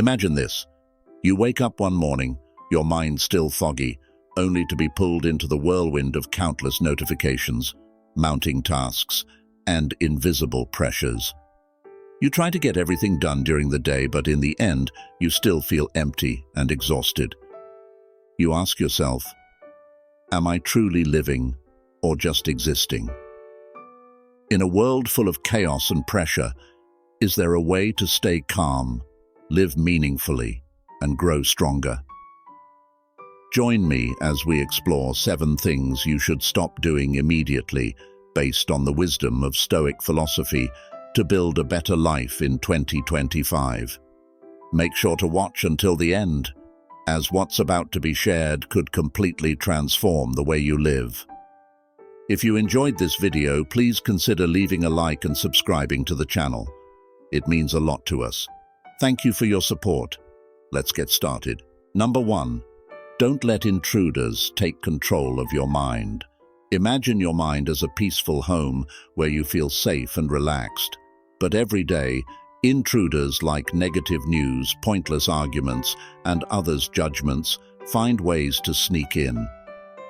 Imagine this. You wake up one morning, your mind still foggy, only to be pulled into the whirlwind of countless notifications, mounting tasks, and invisible pressures. You try to get everything done during the day, but in the end, you still feel empty and exhausted. You ask yourself, am I truly living or just existing? In a world full of chaos and pressure, is there a way to stay calm, live meaningfully, and grow stronger? Join me as we explore 7 things you should stop doing immediately based on the wisdom of Stoic philosophy to build a better life in 2025. Make sure to watch until the end, as what's about to be shared could completely transform the way you live. If you enjoyed this video, please consider leaving a like and subscribing to the channel. It means a lot to us. Thank you for your support. Let's get started. Number 1. Don't let intruders take control of your mind. Imagine your mind as a peaceful home where you feel safe and relaxed. But every day, intruders like negative news, pointless arguments, and others' judgments find ways to sneak in.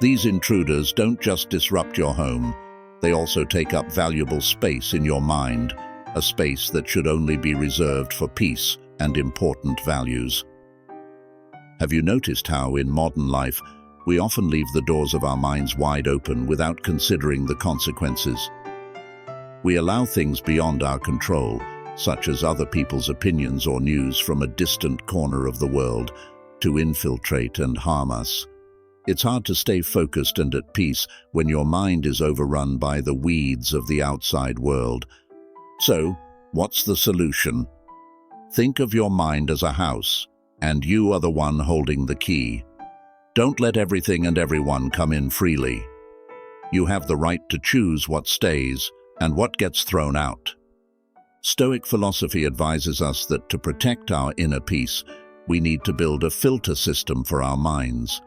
These intruders don't just disrupt your home, they also take up valuable space in your mind, a space that should only be reserved for peace and important values. Have you noticed how, in modern life, we often leave the doors of our minds wide open without considering the consequences? We allow things beyond our control, such as other people's opinions or news from a distant corner of the world, to infiltrate and harm us. It's hard to stay focused and at peace when your mind is overrun by the weeds of the outside world. So, what's the solution? Think of your mind as a house, and you are the one holding the key. Don't let everything and everyone come in freely. You have the right to choose what stays and what gets thrown out. Stoic philosophy advises us that to protect our inner peace, we need to build a filter system for our minds.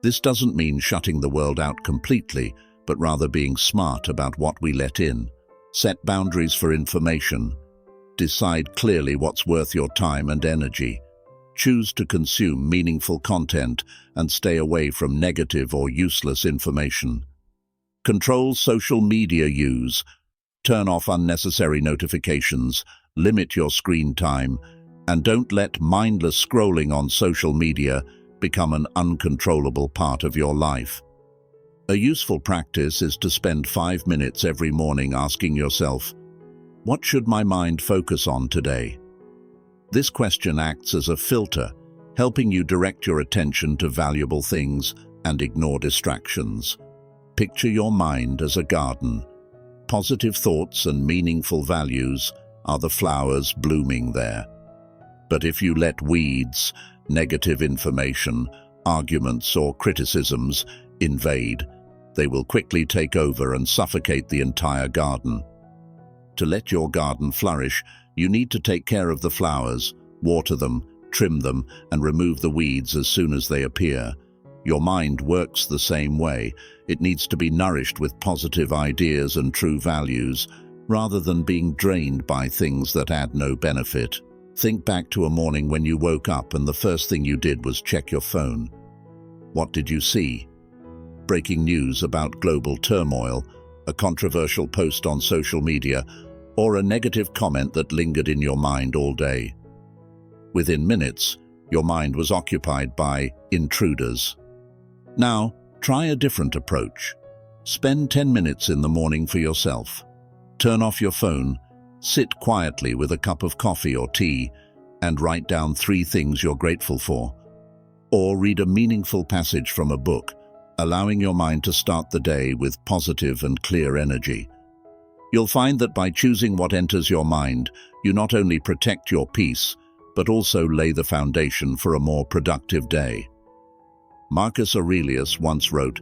This doesn't mean shutting the world out completely, but rather being smart about what we let in. Set boundaries for information. Decide clearly what's worth your time and energy. Choose to consume meaningful content and stay away from negative or useless information. Control social media use. Turn off unnecessary notifications, limit your screen time, and don't let mindless scrolling on social media become an uncontrollable part of your life. A useful practice is to spend 5 minutes every morning asking yourself, what should my mind focus on today? This question acts as a filter, helping you direct your attention to valuable things and ignore distractions. Picture your mind as a garden. Positive thoughts and meaningful values are the flowers blooming there. But if you let weeds, negative information, arguments or criticisms invade, they will quickly take over and suffocate the entire garden. To let your garden flourish, you need to take care of the flowers, water them, trim them, and remove the weeds as soon as they appear. Your mind works the same way. It needs to be nourished with positive ideas and true values, rather than being drained by things that add no benefit. Think back to a morning when you woke up and the first thing you did was check your phone. What did you see? Breaking news about global turmoil, a controversial post on social media, or a negative comment that lingered in your mind all day. Within minutes, your mind was occupied by intruders. Now, try a different approach. Spend 10 minutes in the morning for yourself. Turn off your phone, sit quietly with a cup of coffee or tea, and write down 3 things you're grateful for. Or read a meaningful passage from a book, allowing your mind to start the day with positive and clear energy. You'll find that by choosing what enters your mind, you not only protect your peace, but also lay the foundation for a more productive day. Marcus Aurelius once wrote,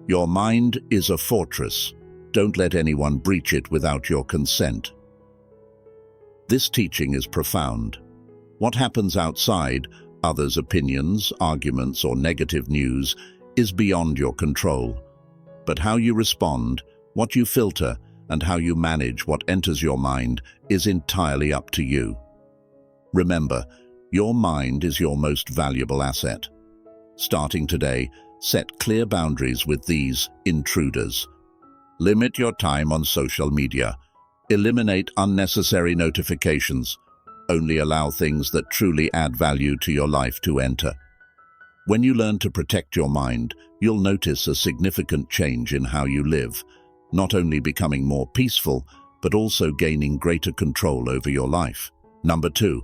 "Your mind is a fortress. Don't let anyone breach it without your consent." This teaching is profound. What happens outside, others' opinions, arguments, or negative news, is beyond your control. But how you respond, what you filter, and how you manage what enters your mind is entirely up to you. Remember, Your mind is your most valuable asset. Starting today, set clear boundaries with these intruders. Limit your time on social media. Eliminate unnecessary notifications. Only allow things that truly add value to your life to enter. When you learn to protect your mind, you'll notice a significant change in how you live, not only becoming more peaceful, but also gaining greater control over your life. Number 2,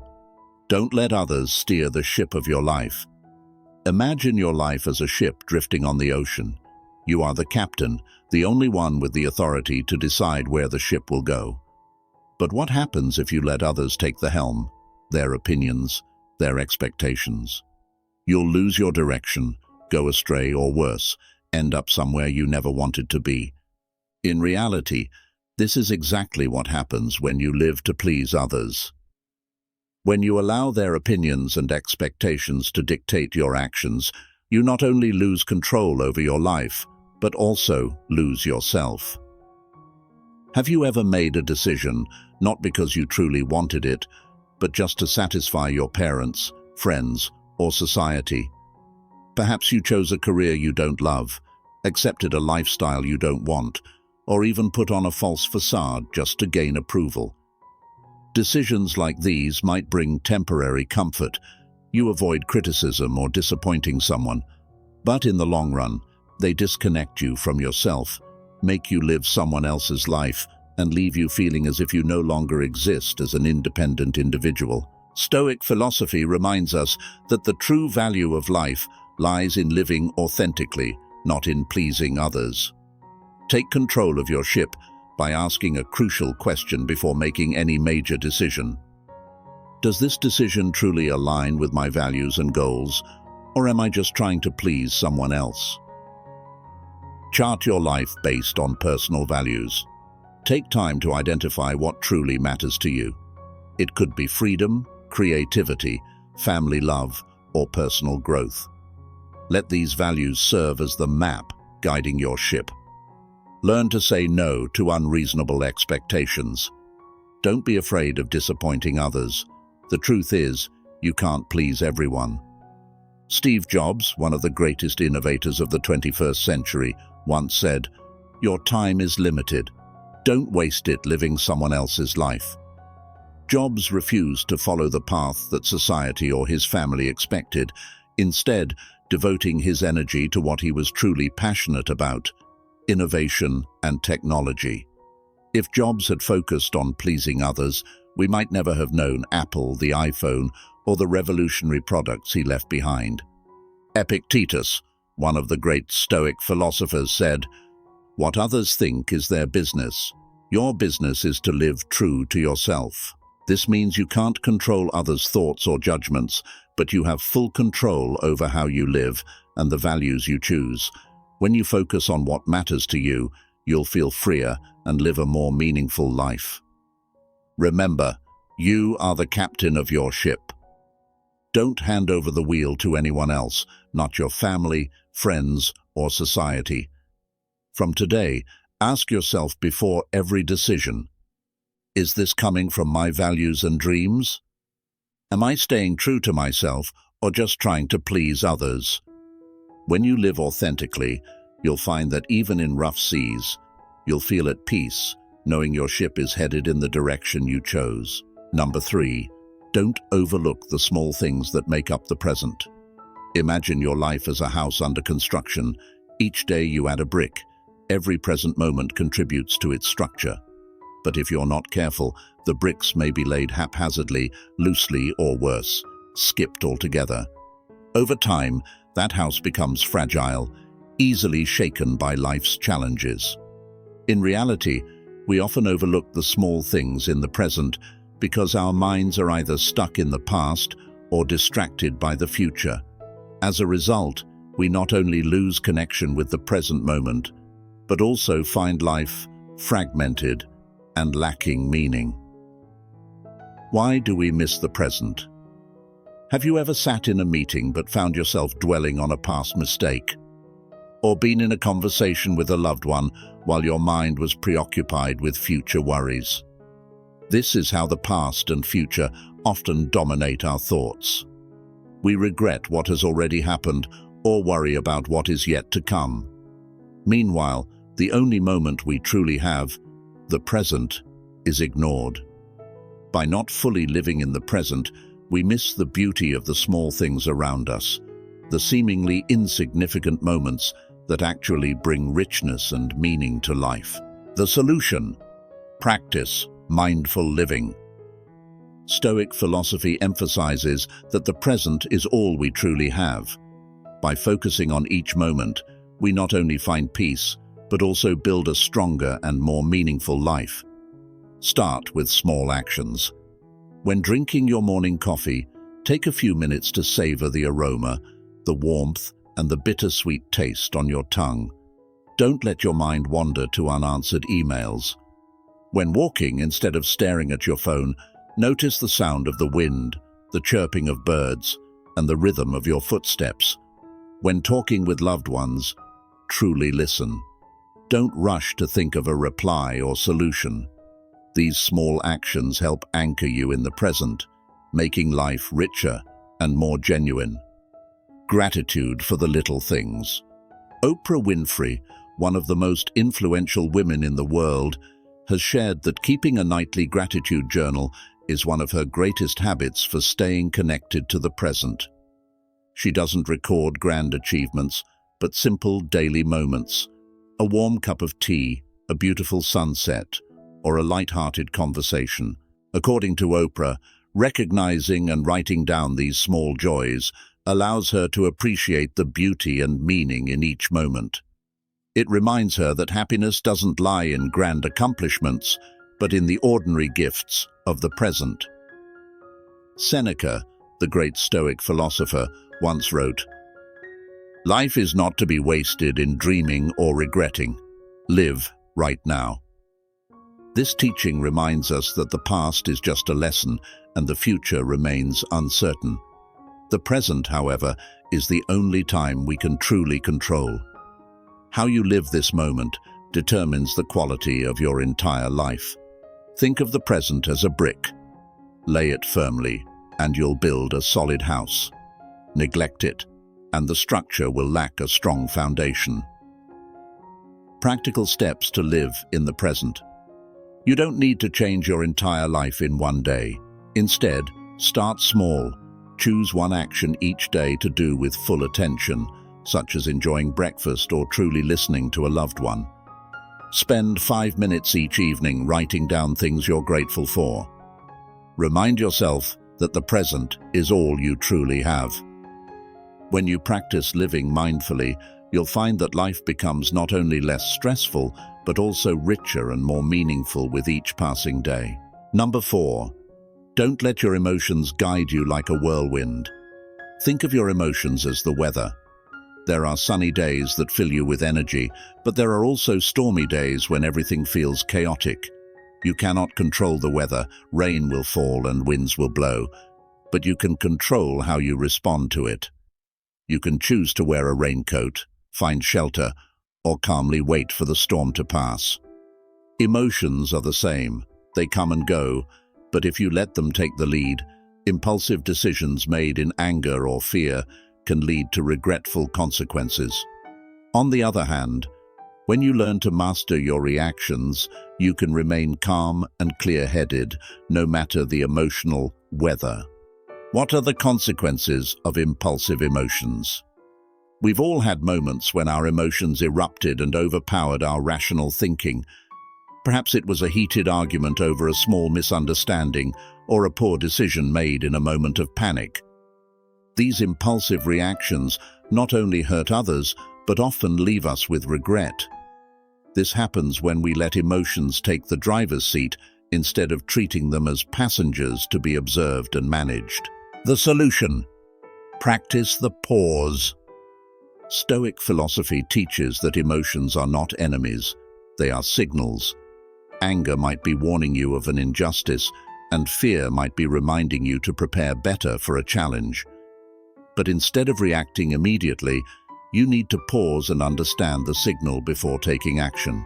don't let others steer the ship of your life. Imagine your life as a ship drifting on the ocean. You are the captain, the only one with the authority to decide where the ship will go. But what happens if you let others take the helm, their opinions, their expectations? You'll lose your direction, go astray, or worse, end up somewhere you never wanted to be. In reality, this is exactly what happens when you live to please others. When you allow their opinions and expectations to dictate your actions, you not only lose control over your life, but also lose yourself. Have you ever made a decision, not because you truly wanted it, but just to satisfy your parents, friends, or society? Perhaps you chose a career you don't love, accepted a lifestyle you don't want, or even put on a false facade just to gain approval. Decisions like these might bring temporary comfort. You avoid criticism or disappointing someone, but in the long run, they disconnect you from yourself, make you live someone else's life, and leave you feeling as if you no longer exist as an independent individual. Stoic philosophy reminds us that the true value of life lies in living authentically, not in pleasing others. Take control of your ship by asking a crucial question before making any major decision. Does this decision truly align with my values and goals, or am I just trying to please someone else? Chart your life based on personal values. Take time to identify what truly matters to you. It could be freedom, creativity, family love, or personal growth. Let these values serve as the map guiding your ship. Learn to say no to unreasonable expectations. Don't be afraid of disappointing others. The truth is, you can't please everyone. Steve Jobs, one of the greatest innovators of the 21st century, once said, "Your time is limited. Don't waste it living someone else's life." Jobs refused to follow the path that society or his family expected, instead devoting his energy to what he was truly passionate about: innovation and technology. If Jobs had focused on pleasing others, we might never have known Apple, the iPhone, or the revolutionary products he left behind. Epictetus, one of the great Stoic philosophers, said, "What others think is their business. Your business is to live true to yourself." This means you can't control others' thoughts or judgments, but you have full control over how you live and the values you choose. When you focus on what matters to you, you'll feel freer and live a more meaningful life. Remember, you are the captain of your ship. Don't hand over the wheel to anyone else, not your family, friends, or society. From today, ask yourself before every decision, is this coming from my values and dreams? Am I staying true to myself or just trying to please others? When you live authentically, you'll find that even in rough seas, you'll feel at peace, knowing your ship is headed in the direction you chose. Number 3, don't overlook the small things that make up the present. Imagine your life as a house under construction. Each day you add a brick. Every present moment contributes to its structure. But if you're not careful, the bricks may be laid haphazardly, loosely, or worse, skipped altogether. Over time, that house becomes fragile, easily shaken by life's challenges. In reality, we often overlook the small things in the present because our minds are either stuck in the past or distracted by the future. As a result, we not only lose connection with the present moment, but also find life fragmented and lacking meaning. Why do we miss the present? Have you ever sat in a meeting but found yourself dwelling on a past mistake? Or been in a conversation with a loved one while your mind was preoccupied with future worries? This is how the past and future often dominate our thoughts. We regret what has already happened or worry about what is yet to come. Meanwhile, the only moment we truly have, the present, is ignored. By not fully living in the present, we miss the beauty of the small things around us, the seemingly insignificant moments that actually bring richness and meaning to life. The solution: practice mindful living. Stoic philosophy emphasizes that the present is all we truly have. By focusing on each moment, we not only find peace, but also build a stronger and more meaningful life. Start with small actions. When drinking your morning coffee, take a few minutes to savor the aroma, the warmth, and the bittersweet taste on your tongue. Don't let your mind wander to unanswered emails. When walking, instead of staring at your phone, notice the sound of the wind, the chirping of birds, and the rhythm of your footsteps. When talking with loved ones, truly listen. Don't rush to think of a reply or solution. These small actions help anchor you in the present, making life richer and more genuine. Gratitude for the little things. Oprah Winfrey, one of the most influential women in the world, has shared that keeping a nightly gratitude journal is one of her greatest habits for staying connected to the present. She doesn't record grand achievements, but simple daily moments. A warm cup of tea, a beautiful sunset, or a light-hearted conversation. According to Oprah, recognizing and writing down these small joys allows her to appreciate the beauty and meaning in each moment. It reminds her that happiness doesn't lie in grand accomplishments, but in the ordinary gifts of the present. Seneca, the great Stoic philosopher, once wrote, "Life is not to be wasted in dreaming or regretting. Live right now." This teaching reminds us that the past is just a lesson and the future remains uncertain. The present, however, is the only time we can truly control. How you live this moment determines the quality of your entire life. Think of the present as a brick. Lay it firmly, and you'll build a solid house. Neglect it, and the structure will lack a strong foundation. Practical steps to live in the present. You don't need to change your entire life in one day. Instead, start small. Choose one action each day to do with full attention, such as enjoying breakfast or truly listening to a loved one. Spend 5 minutes each evening writing down things you're grateful for. Remind yourself that the present is all you truly have. When you practice living mindfully, you'll find that life becomes not only less stressful, but also richer and more meaningful with each passing day. Number 4, don't let your emotions guide you like a whirlwind. Think of your emotions as the weather. There are sunny days that fill you with energy, but there are also stormy days when everything feels chaotic. You cannot control the weather, rain will fall and winds will blow, but you can control how you respond to it. You can choose to wear a raincoat, find shelter, or calmly wait for the storm to pass. Emotions are the same. They come and go, but if you let them take the lead, impulsive decisions made in anger or fear can lead to regretful consequences. On the other hand, when you learn to master your reactions, you can remain calm and clear-headed, no matter the emotional weather. What are the consequences of impulsive emotions? We've all had moments when our emotions erupted and overpowered our rational thinking. Perhaps it was a heated argument over a small misunderstanding or a poor decision made in a moment of panic. These impulsive reactions not only hurt others, but often leave us with regret. This happens when we let emotions take the driver's seat instead of treating them as passengers to be observed and managed. The solution: practice the pause. Stoic philosophy teaches that emotions are not enemies, they are signals. Anger might be warning you of an injustice, and fear might be reminding you to prepare better for a challenge. But instead of reacting immediately, you need to pause and understand the signal before taking action.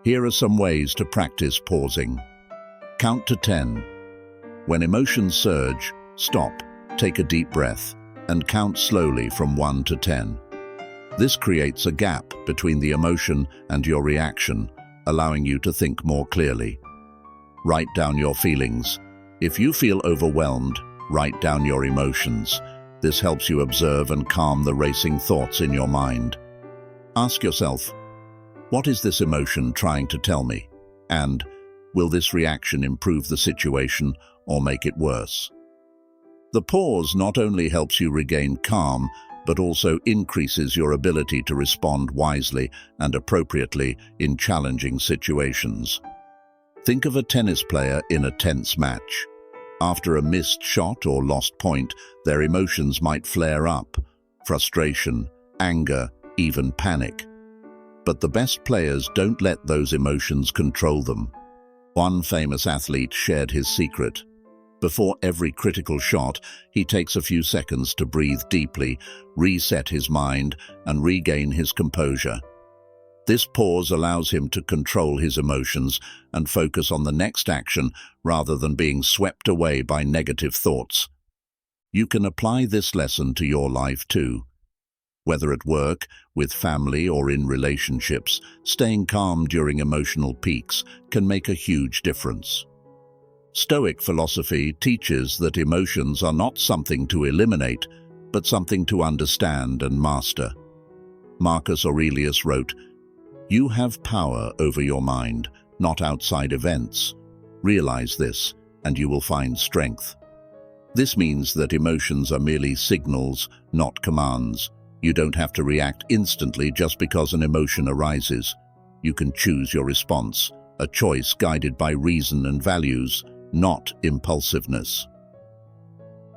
Here are some ways to practice pausing. Count to 10. When emotions surge, stop, take a deep breath, and count slowly from 1 to 10. This creates a gap between the emotion and your reaction, allowing you to think more clearly. Write down your feelings. If you feel overwhelmed, write down your emotions. This helps you observe and calm the racing thoughts in your mind. Ask yourself, what is this emotion trying to tell me? And will this reaction improve the situation or make it worse? The pause not only helps you regain calm, but also increases your ability to respond wisely and appropriately in challenging situations. Think of a tennis player in a tense match. After a missed shot or lost point, their emotions might flare up: frustration, anger, even panic. But the best players don't let those emotions control them. One famous athlete shared his secret. Before every critical shot, he takes a few seconds to breathe deeply, reset his mind, and regain his composure. This pause allows him to control his emotions and focus on the next action rather than being swept away by negative thoughts. You can apply this lesson to your life too. Whether at work, with family, or in relationships, staying calm during emotional peaks can make a huge difference. Stoic philosophy teaches that emotions are not something to eliminate, but something to understand and master. Marcus Aurelius wrote, "You have power over your mind, not outside events. Realize this, and you will find strength." This means that emotions are merely signals, not commands. You don't have to react instantly just because an emotion arises. You can choose your response, a choice guided by reason and values, not impulsiveness.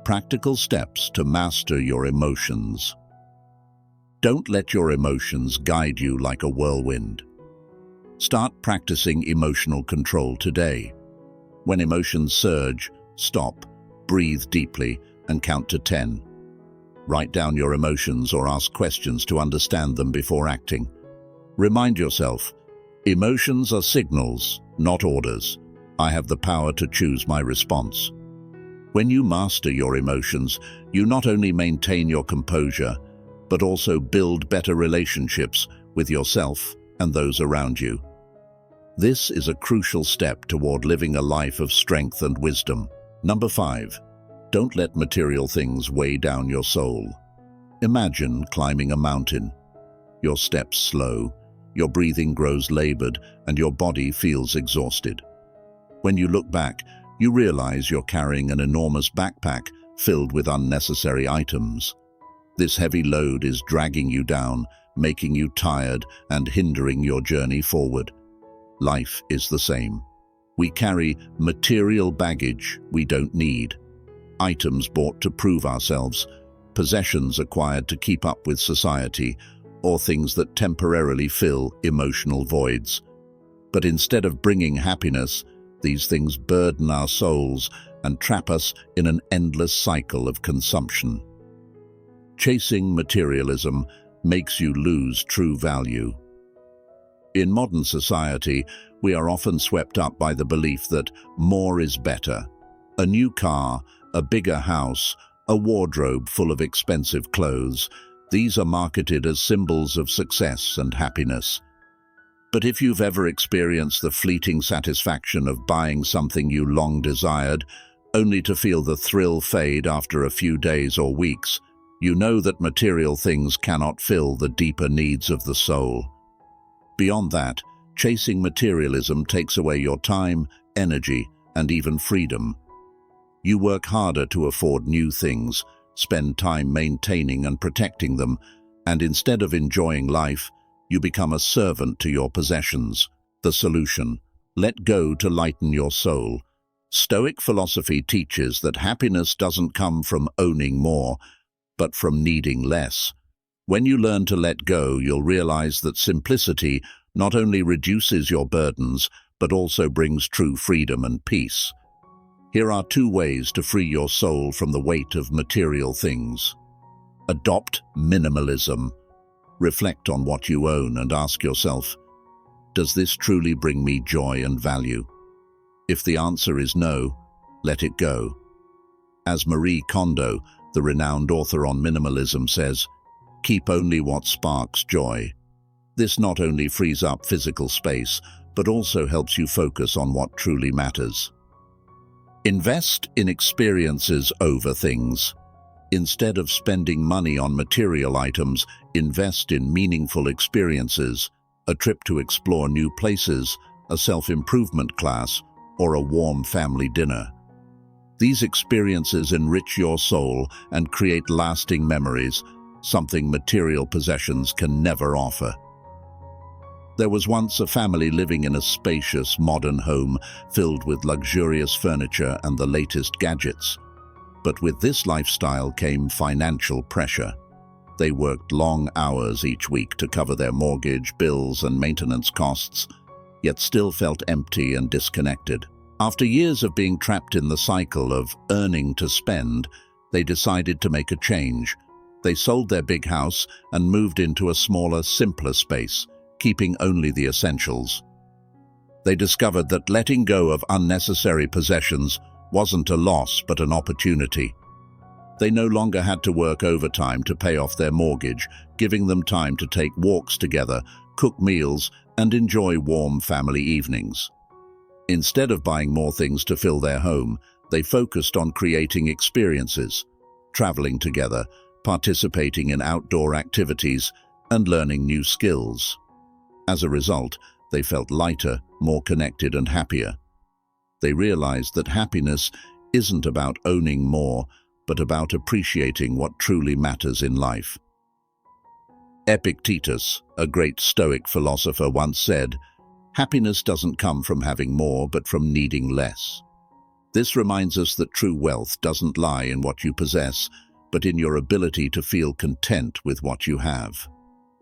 Practical steps to master your emotions. Don't let your emotions guide you like a whirlwind. Start practicing emotional control today. When emotions surge, stop, breathe deeply, and count to 10. Write down your emotions or ask questions to understand them before acting. Remind yourself, emotions are signals, not orders. I have the power to choose my response. When you master your emotions, you not only maintain your composure, but also build better relationships with yourself and those around you. This is a crucial step toward living a life of strength and wisdom. Number 5. Don't let material things weigh down your soul. Imagine climbing a mountain. Your steps slow, your breathing grows labored, and your body feels exhausted. When you look back, you realize you're carrying an enormous backpack filled with unnecessary items. This heavy load is dragging you down, making you tired and hindering your journey forward. Life is the same. We carry material baggage we don't need. Items bought to prove ourselves, possessions acquired to keep up with society, or things that temporarily fill emotional voids. But instead of bringing happiness, these things burden our souls and trap us in an endless cycle of consumption. Chasing materialism makes you lose true value. In modern society, we are often swept up by the belief that more is better. A new car, a bigger house, a wardrobe full of expensive clothes, these are marketed as symbols of success and happiness. But if you've ever experienced the fleeting satisfaction of buying something you long desired, only to feel the thrill fade after a few days or weeks, you know that material things cannot fill the deeper needs of the soul. Beyond that, chasing materialism takes away your time, energy, and even freedom. You work harder to afford new things, spend time maintaining and protecting them, and instead of enjoying life, you become a servant to your possessions. The solution: let go to lighten your soul. Stoic philosophy teaches that happiness doesn't come from owning more, but from needing less. When you learn to let go, you'll realize that simplicity not only reduces your burdens, but also brings true freedom and peace. Here are 2 ways to free your soul from the weight of material things. Adopt minimalism. Reflect on what you own and ask yourself, does this truly bring me joy and value? If the answer is no, let it go. As Marie Kondo, the renowned author on minimalism, says, keep only what sparks joy. This not only frees up physical space, but also helps you focus on what truly matters. Invest in experiences over things. Instead of spending money on material items, invest in meaningful experiences, a trip to explore new places, a self-improvement class, or a warm family dinner. These experiences enrich your soul and create lasting memories, something material possessions can never offer. There was once a family living in a spacious, modern home filled with luxurious furniture and the latest gadgets. But with this lifestyle came financial pressure. They worked long hours each week to cover their mortgage, bills, and maintenance costs, yet still felt empty and disconnected. After years of being trapped in the cycle of earning to spend, they decided to make a change. They sold their big house and moved into a smaller, simpler space, keeping only the essentials. They discovered that letting go of unnecessary possessions wasn't a loss but an opportunity. They no longer had to work overtime to pay off their mortgage, giving them time to take walks together, cook meals, and enjoy warm family evenings. Instead of buying more things to fill their home, they focused on creating experiences, traveling together, participating in outdoor activities, and learning new skills. As a result, they felt lighter, more connected, and happier. They realized that happiness isn't about owning more, but about appreciating what truly matters in life. Epictetus, a great Stoic philosopher, once said, "Happiness doesn't come from having more, but from needing less." This reminds us that true wealth doesn't lie in what you possess, but in your ability to feel content with what you have.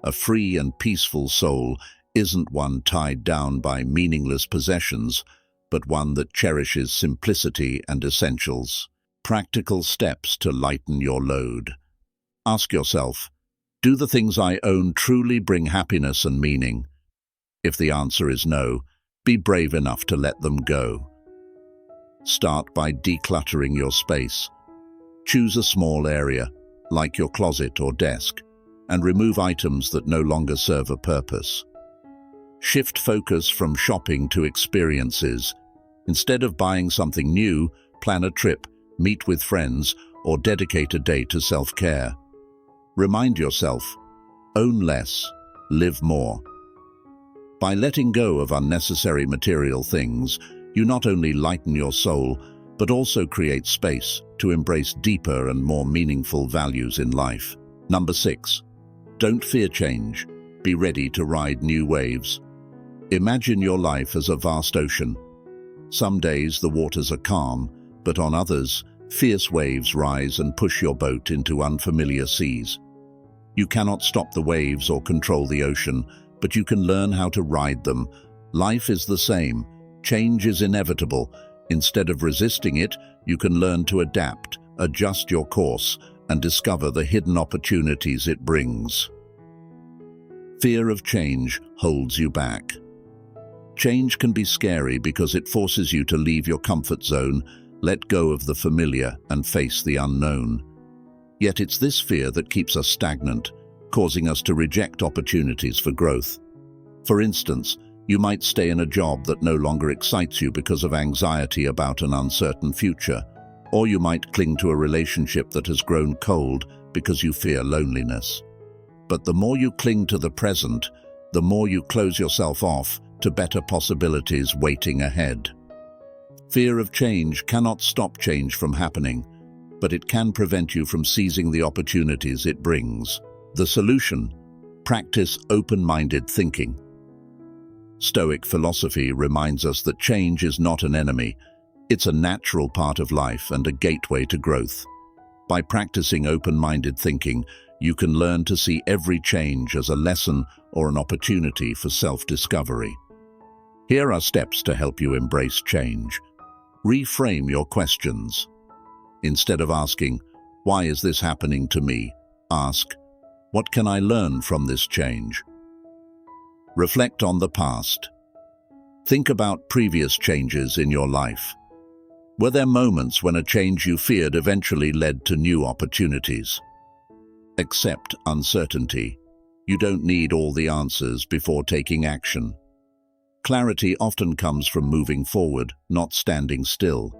A free and peaceful soul isn't one tied down by meaningless possessions, but one that cherishes simplicity and essentials. Practical steps to lighten your load. Ask yourself, do the things I own truly bring happiness and meaning? If the answer is no, be brave enough to let them go. Start by decluttering your space. Choose a small area, like your closet or desk, and remove items that no longer serve a purpose. Shift focus from shopping to experiences. Instead of buying something new, plan a trip, meet with friends, or dedicate a day to self-care. Remind yourself, own less, live more. By letting go of unnecessary material things, you not only lighten your soul, but also create space to embrace deeper and more meaningful values in life. Number 6. Don't fear change. Be ready to ride new waves. Imagine your life as a vast ocean. Some days the waters are calm, but on others, fierce waves rise and push your boat into unfamiliar seas. You cannot stop the waves or control the ocean, but you can learn how to ride them. Life is the same. Change is inevitable. Instead of resisting it, you can learn to adapt, adjust your course, and discover the hidden opportunities it brings. Fear of change holds you back. Change can be scary because it forces you to leave your comfort zone, let go of the familiar, and face the unknown. Yet it's this fear that keeps us stagnant, causing us to reject opportunities for growth. For instance, you might stay in a job that no longer excites you because of anxiety about an uncertain future, or you might cling to a relationship that has grown cold because you fear loneliness. But the more you cling to the present, the more you close yourself off to better possibilities waiting ahead. Fear of change cannot stop change from happening, but it can prevent you from seizing the opportunities it brings. The solution: practice open-minded thinking. Stoic philosophy reminds us that change is not an enemy. It's a natural part of life and a gateway to growth. By practicing open-minded thinking, you can learn to see every change as a lesson or an opportunity for self-discovery. Here are steps to help you embrace change. Reframe your questions. Instead of asking, "Why is this happening to me?" ask, "What can I learn from this change?" Reflect on the past. Think about previous changes in your life. Were there moments when a change you feared eventually led to new opportunities? Accept uncertainty. You don't need all the answers before taking action. Clarity often comes from moving forward, not standing still.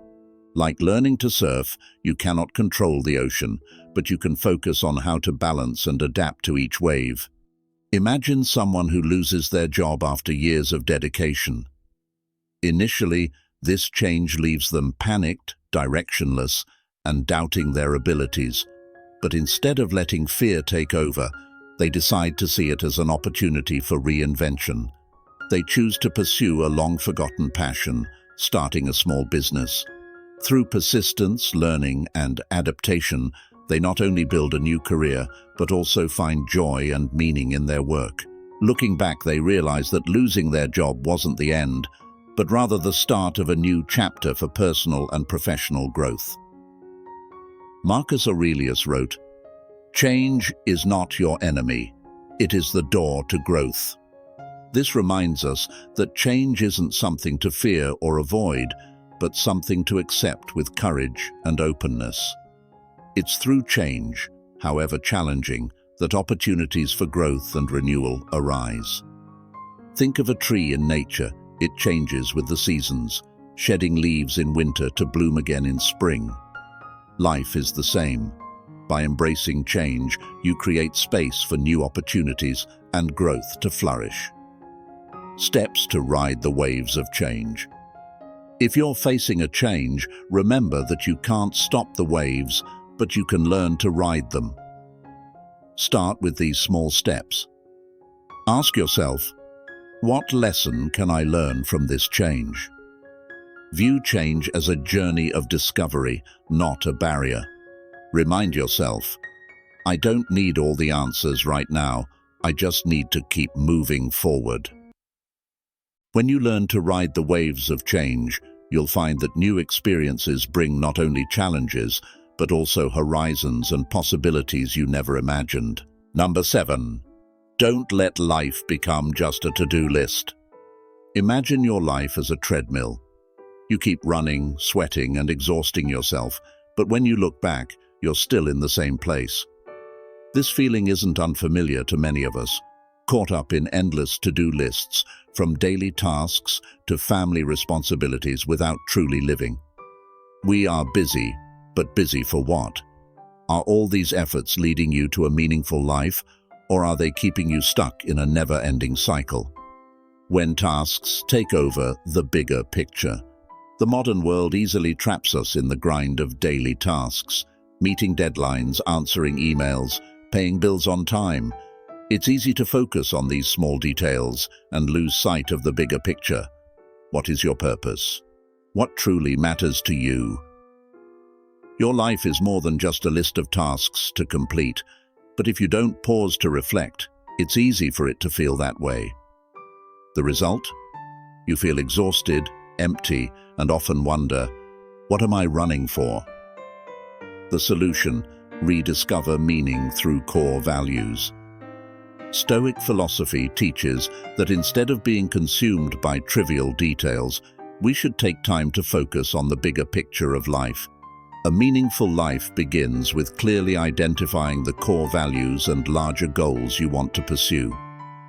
Like learning to surf, you cannot control the ocean, but you can focus on how to balance and adapt to each wave. Imagine someone who loses their job after years of dedication. Initially, this change leaves them panicked, directionless, and doubting their abilities. But instead of letting fear take over, they decide to see it as an opportunity for reinvention. They choose to pursue a long-forgotten passion, starting a small business. Through persistence, learning, and adaptation, they not only build a new career, but also find joy and meaning in their work. Looking back, they realize that losing their job wasn't the end, but rather the start of a new chapter for personal and professional growth. Marcus Aurelius wrote, "Change is not your enemy, it is the door to growth." This reminds us that change isn't something to fear or avoid, but something to accept with courage and openness. It's through change, however challenging, that opportunities for growth and renewal arise. Think of a tree in nature. It changes with the seasons, shedding leaves in winter to bloom again in spring. Life is the same. By embracing change, you create space for new opportunities and growth to flourish. Steps to ride the waves of change. If you're facing a change, remember that you can't stop the waves, but you can learn to ride them. Start with these small steps. Ask yourself, what lesson can I learn from this change? View change as a journey of discovery, not a barrier. Remind yourself, I don't need all the answers right now, I just need to keep moving forward. When you learn to ride the waves of change, you'll find that new experiences bring not only challenges, but also horizons and possibilities you never imagined. Number 7. Don't let life become just a to-do list. Imagine your life as a treadmill. You keep running, sweating, and exhausting yourself, but when you look back, you're still in the same place. This feeling isn't unfamiliar to many of us, caught up in endless to-do lists, from daily tasks to family responsibilities without truly living. We are busy, but busy for what? Are all these efforts leading you to a meaningful life, or are they keeping you stuck in a never-ending cycle? When tasks take over the bigger picture, the modern world easily traps us in the grind of daily tasks, meeting deadlines, answering emails, paying bills on time. It's easy to focus on these small details and lose sight of the bigger picture. What is your purpose? What truly matters to you? Your life is more than just a list of tasks to complete, but if you don't pause to reflect, it's easy for it to feel that way. The result? You feel exhausted, empty, and often wonder, what am I running for? The solution: rediscover meaning through core values. Stoic philosophy teaches that instead of being consumed by trivial details, we should take time to focus on the bigger picture of life. A meaningful life begins with clearly identifying the core values and larger goals you want to pursue.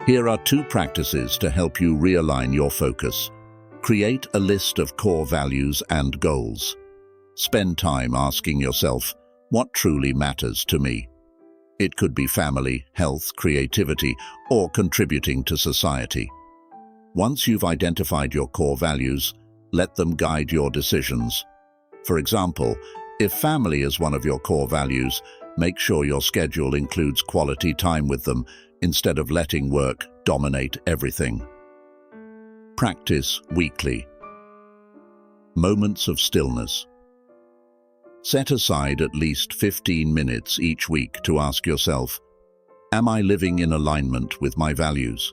Here are 2 practices to help you realign your focus. Create a list of core values and goals. Spend time asking yourself, what truly matters to me? It could be family, health, creativity, or contributing to society. Once you've identified your core values, let them guide your decisions. For example, if family is one of your core values, make sure your schedule includes quality time with them instead of letting work dominate everything. Practice weekly. Moments of stillness. Set aside at least 15 minutes each week to ask yourself, am I living in alignment with my values?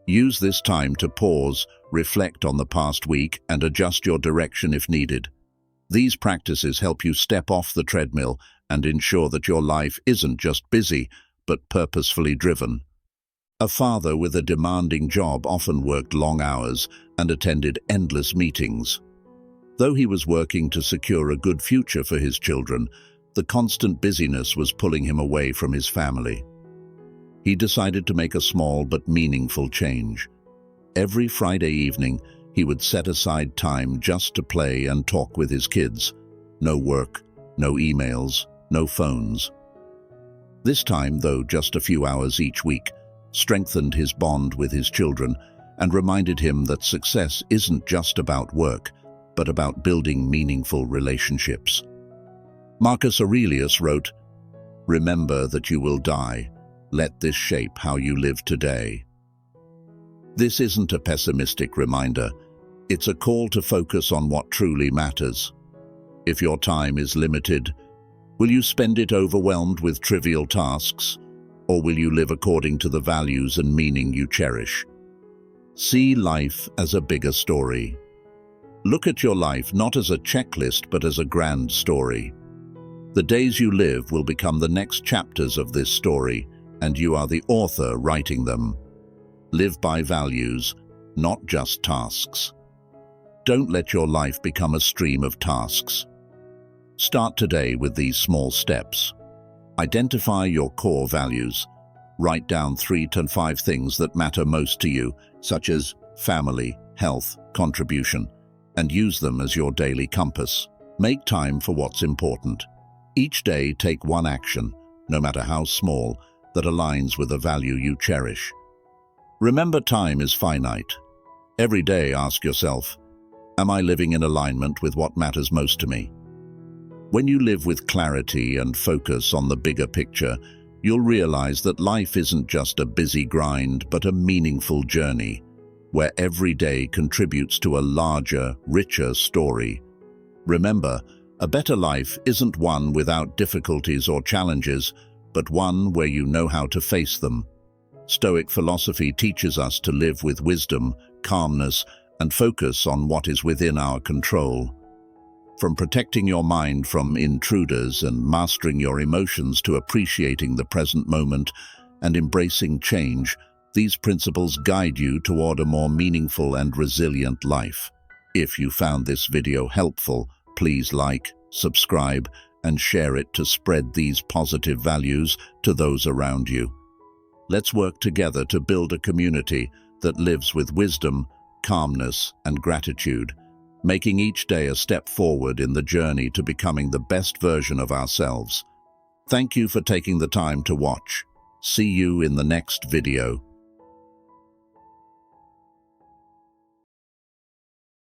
Use this time to pause, reflect on the past week, and adjust your direction if needed. These practices help you step off the treadmill and ensure that your life isn't just busy, but purposefully driven. A father with a demanding job often worked long hours and attended endless meetings. Though he was working to secure a good future for his children, the constant busyness was pulling him away from his family. He decided to make a small but meaningful change. Every Friday evening, he would set aside time just to play and talk with his kids. No work, no emails, no phones. This time, though just a few hours each week, strengthened his bond with his children and reminded him that success isn't just about work, but about building meaningful relationships. Marcus Aurelius wrote, "Remember that you will die. Let this shape how you live today." This isn't a pessimistic reminder. It's a call to focus on what truly matters. If your time is limited, will you spend it overwhelmed with trivial tasks, or will you live according to the values and meaning you cherish? See life as a bigger story. Look at your life not as a checklist, but as a grand story. The days you live will become the next chapters of this story, and you are the author writing them. Live by values, not just tasks. Don't let your life become a stream of tasks. Start today with these small steps. Identify your core values. Write down 3 to 5 things that matter most to you, such as family, health, contribution, and use them as your daily compass. Make time for what's important. Each day, take one action, no matter how small, that aligns with a value you cherish. Remember, time is finite. Every day, ask yourself, am I living in alignment with what matters most to me? When you live with clarity and focus on the bigger picture, you'll realize that life isn't just a busy grind, but a meaningful journey, where every day contributes to a larger, richer story. Remember, a better life isn't one without difficulties or challenges, but one where you know how to face them. Stoic philosophy teaches us to live with wisdom, calmness, and focus on what is within our control. From protecting your mind from intruders and mastering your emotions to appreciating the present moment and embracing change, these principles guide you toward a more meaningful and resilient life. If you found this video helpful, please like, subscribe, and share it to spread these positive values to those around you. Let's work together to build a community that lives with wisdom, calmness, and gratitude, making each day a step forward in the journey to becoming the best version of ourselves. Thank you for taking the time to watch. See you in the next video.